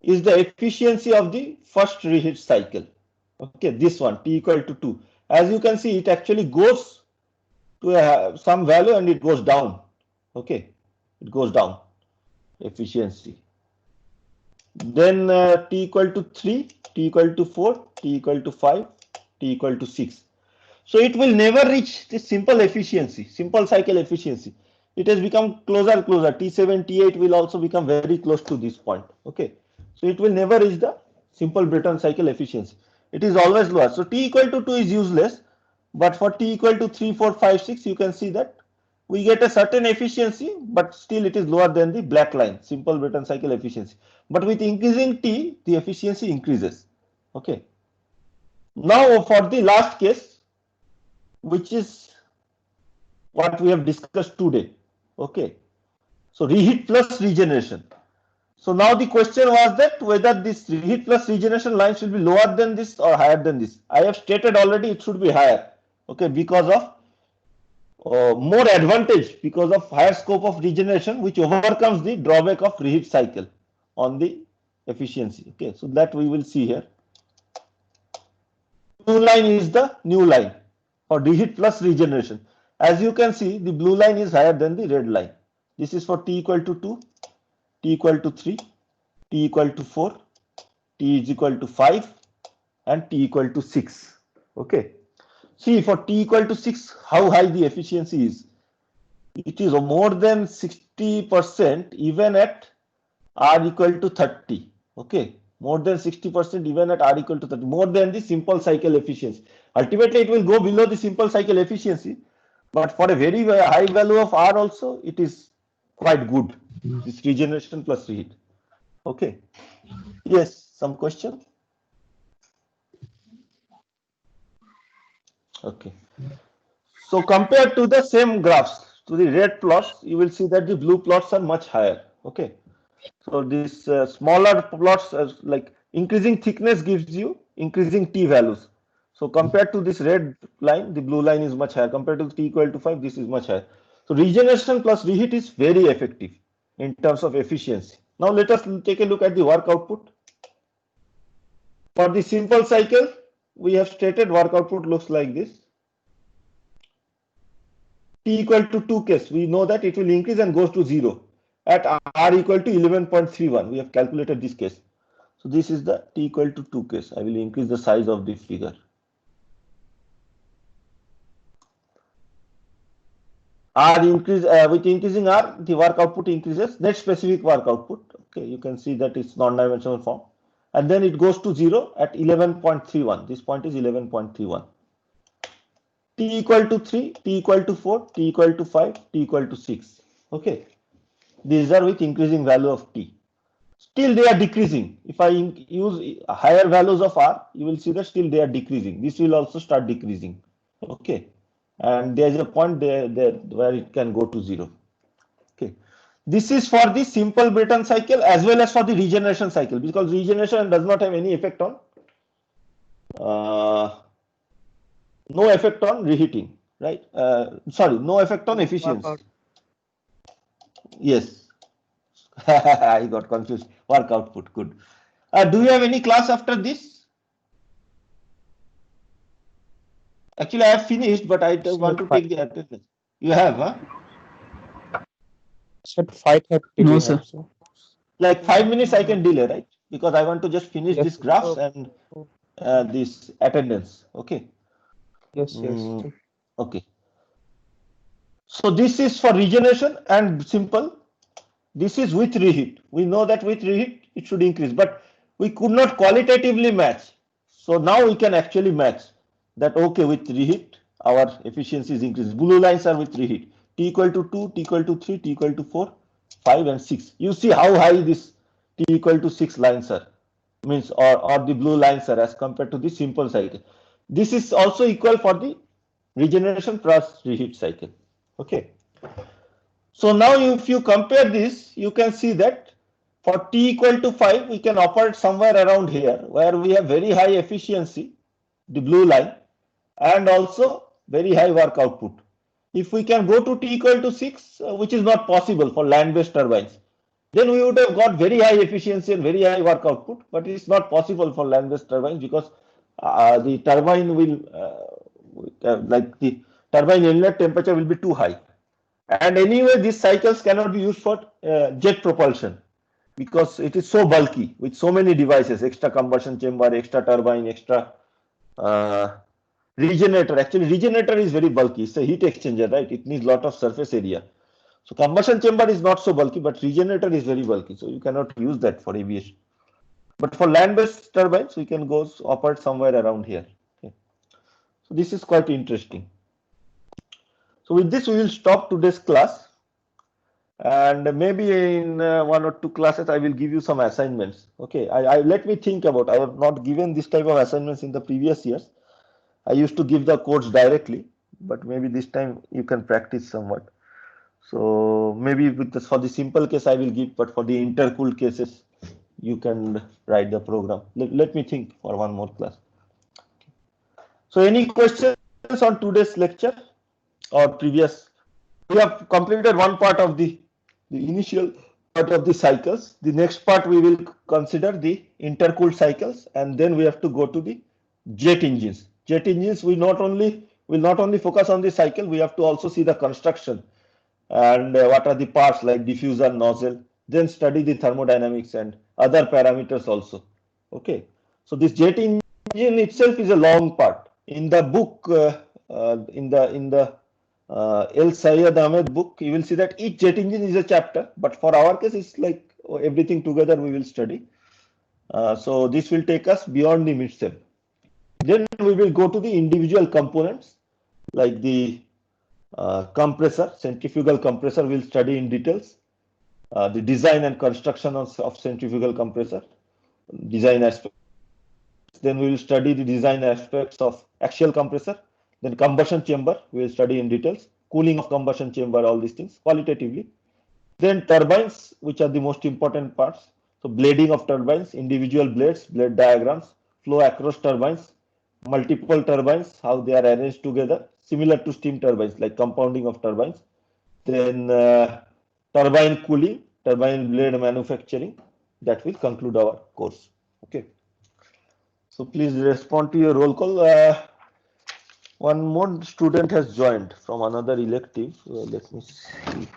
is the efficiency of the first reheat cycle. Okay, this one, T equal to 2. As you can see, it actually goes to some value and it goes down. Okay, it goes down, efficiency. Then T equal to 3, T equal to 4, T equal to 5, T equal to 6. So it will never reach the simple efficiency, simple cycle efficiency. It has become closer. T7, T8 will also become very close to this point. Okay, so it will never reach the simple Brayton cycle efficiency. It is always lower. So T equal to 2 is useless, but for T equal to 3, 4, 5, 6, you can see that we get a certain efficiency, but still it is lower than the black line, simple Brayton cycle efficiency. But with increasing T, the efficiency increases. Okay. Now for the last case, which is what we have discussed today. Okay. So reheat plus regeneration. So now the question was that whether this reheat plus regeneration line should be lower than this or higher than this. I have stated already it should be higher. Okay, because of more advantage, because of higher scope of regeneration, which overcomes the drawback of reheat cycle on the efficiency. Okay, so that we will see here. Blue line is the new line for reheat plus regeneration. As you can see, the blue line is higher than the red line. This is for T equal to 2, T equal to 3, T equal to 4, T is equal to 5, and T equal to 6. Okay. See, for T equal to 6, how high the efficiency is. It is more than 60% even at R equal to 30. Okay. More than 60% even at R equal to 30. More than the simple cycle efficiency. Ultimately, it will go below the simple cycle efficiency. But for a very high value of R also, it is quite good. This regeneration plus reheat. Okay. Yes, some question? Okay. So compared to the same graphs, to the red plots, you will see that the blue plots are much higher. Okay. So this smaller plots, like increasing thickness gives you increasing T values. So compared to this red line, the blue line is much higher. Compared to T equal to 5, this is much higher. So regeneration plus reheat is very effective in terms of efficiency. Now let us take a look at the work output. For the simple cycle, we have stated work output looks like this. T equal to 2 case, we know that it will increase and goes to 0 at R equal to 11.31. We have calculated this case. So this is the T equal to 2 case. I will increase the size of the figure. R increase with increasing R, the work output increases. Net specific work output. Okay, you can see that it's non-dimensional form, and then it goes to 0 at 11.31. This point is 11.31. T equal to 3, T equal to 4, T equal to 5, T equal to 6. Okay, these are with increasing value of T. Still they are decreasing. If I use higher values of R, you will see that still they are decreasing. This will also start decreasing. Okay. And there is a point there where it can go to 0. Okay, this is for the simple Brayton cycle as well as for the regeneration cycle, because regeneration does not have any effect on no effect on reheating, right? Sorry, no effect on efficiency. Yes, I got confused. Work output, good. Do you have any class after this? Actually, I have finished, but I want to take the attendance. You have, huh? At 5:30. No, sir. Like 5 minutes I can delay, right? Because I want to just finish Yes. this graphs and this attendance. Okay. Yes. Okay. So this is for regeneration and simple. This is with reheat. We know that with reheat it should increase, but we could not qualitatively match. So now we can actually match that. Okay, with reheat our efficiency is increased. Blue lines are with reheat. T equal to 2, T equal to 3, T equal to 4, 5 and 6. You see how high this T equal to 6 lines are, means or the blue lines are as compared to the simple cycle. This is also equal for the regeneration plus reheat cycle. Okay. So now if you compare this, you can see that for T equal to 5, we can operate somewhere around here where we have very high efficiency, the blue line, and also very high work output. If we can go to T equal to 6, which is not possible for land-based turbines, then we would have got very high efficiency and very high work output, but it's not possible for land-based turbines because the turbine will, like the turbine inlet temperature will be too high. And anyway, these cycles cannot be used for jet propulsion because it is so bulky with so many devices, extra combustion chamber, extra turbine, extra regenerator. Actually, regenerator is very bulky. It's a heat exchanger, right? It needs a lot of surface area. So combustion chamber is not so bulky, but regenerator is very bulky. So you cannot use that for aviation. But for land-based turbines, we can go operate somewhere around here. Okay. So this is quite interesting. So with this, we will stop today's class. And maybe in one or two classes, I will give you some assignments. Okay, let me think about. I have not given this type of assignments in the previous years. I used to give the codes directly, but maybe this time you can practice somewhat. So maybe with the, for the simple case, I will give, but for the intercooled cases, you can write the program. Let me think for one more class. So any questions on today's lecture or previous? We have completed one part of the initial part of the cycles. The next part we will consider the intercooled cycles, and then we have to go to the jet engines. Jet engines will not only focus on the cycle, we have to also see the construction and what are the parts like diffuser, nozzle, then study the thermodynamics and other parameters also. Okay, so this jet engine itself is a long part. In the book, in the El Sayed Ahmed book, you will see that each jet engine is a chapter, but for our case, it's like everything together we will study. So this will take us beyond the mid-sem. Then we will go to the individual components like the compressor, centrifugal compressor we'll study in details. The design and construction of centrifugal compressor, design aspects. Then we will study the design aspects of axial compressor. Then combustion chamber, we will study in details. Cooling of combustion chamber, all these things qualitatively. Then turbines, which are the most important parts. So blading of turbines, individual blades, blade diagrams, flow across turbines, multiple turbines, how they are arranged together, similar to steam turbines, like compounding of turbines. Then turbine cooling, turbine blade manufacturing. That will conclude our course. Okay. So please respond to your roll call. One more student has joined from another elective. Let me see.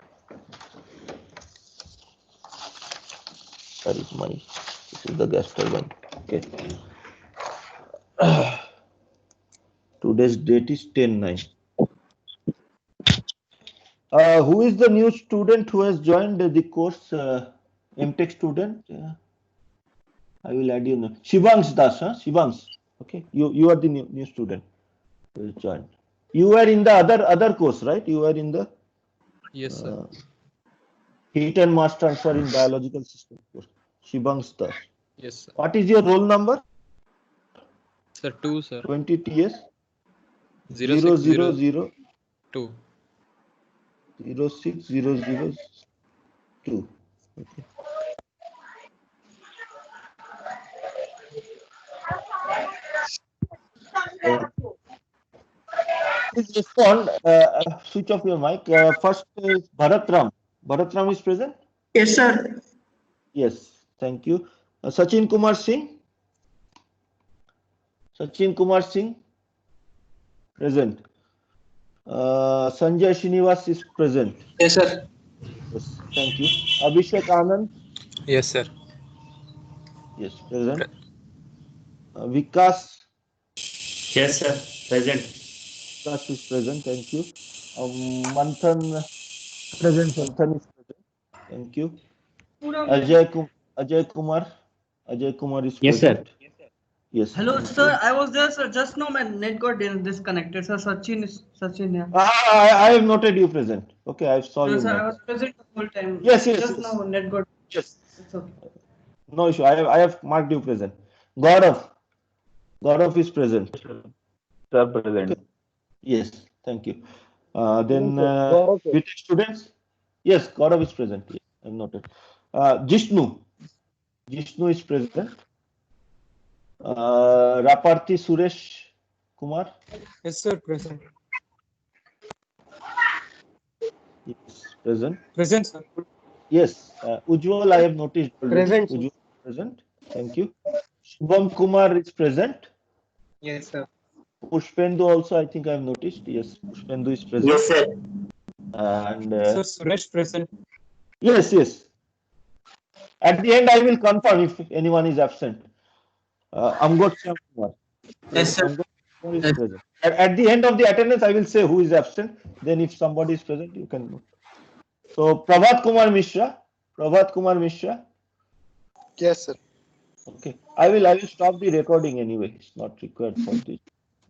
Sorry, this is the gas turbine. Okay. Today's date is 10/9. Who is the new student who has joined the course? MTech student. I will add you now. Shivansh Das, huh? Shivansh. Okay. You are the new student who has joined. You were in the other course, right? You were in the Yes, sir. Heat and mass transfer in biological system course. Shivansh Das. Yes, sir. What is your roll number? Sir, 2, sir. 20 TS 06002. 06002. Okay. Please respond. Switch off your mic. First is Bharatram. Bharatram is present? Yes, sir. Yes. Thank you. Sachin Kumar Singh. Sachin Kumar Singh. Present. Sanjay Srinivas is present. Yes, sir. Yes. Thank you. Abhishek Anand. Yes, sir. Yes. Present. Vikas. Yes, sir. Present. Vikas is present. Thank you. Manthan. Present. Manthan is present. Thank you. Ajay Kumar. Ajay Kumar is Yes, sir. present. Yes. Hello, thank sir. you. I was there, sir. Just now my net got disconnected. Sir, Sachin is Sachin. Yeah. I have noted you present. Okay, I saw No, you sir. I now. was present the whole time. Yes. Just now net got. Yes. It's okay. No issue. I have marked you present. Gaurav. Gaurav is present. Sir, present. Okay. Yes. Thank you. Then BTech students. Yes, Gaurav is present. Yes, I have noted. Jishnu. Jishnu is present. Raparthi Suresh Kumar. Yes, sir. Present. Yes, present. Present, sir. Yes, Ujjwal, I have noticed already. Present, sir. Ujjwal is present. Thank you. Shubham Kumar is present. Yes, sir. Pushpendu also, I think I have noticed. Yes, Pushpendu is present. Yes, sir. And Sir, Suresh present. yes. At the end, I will confirm if anyone is absent. Amgod Shyam Kumar. Yes, sir. Amgod Kumar is present. At the end of the attendance, I will say who is absent. Then, if somebody is present, you can know. So, Prabhat Kumar Mishra. Prabhat Kumar Mishra. Yes, sir. Okay. I will stop the recording anyway. It's not required for this.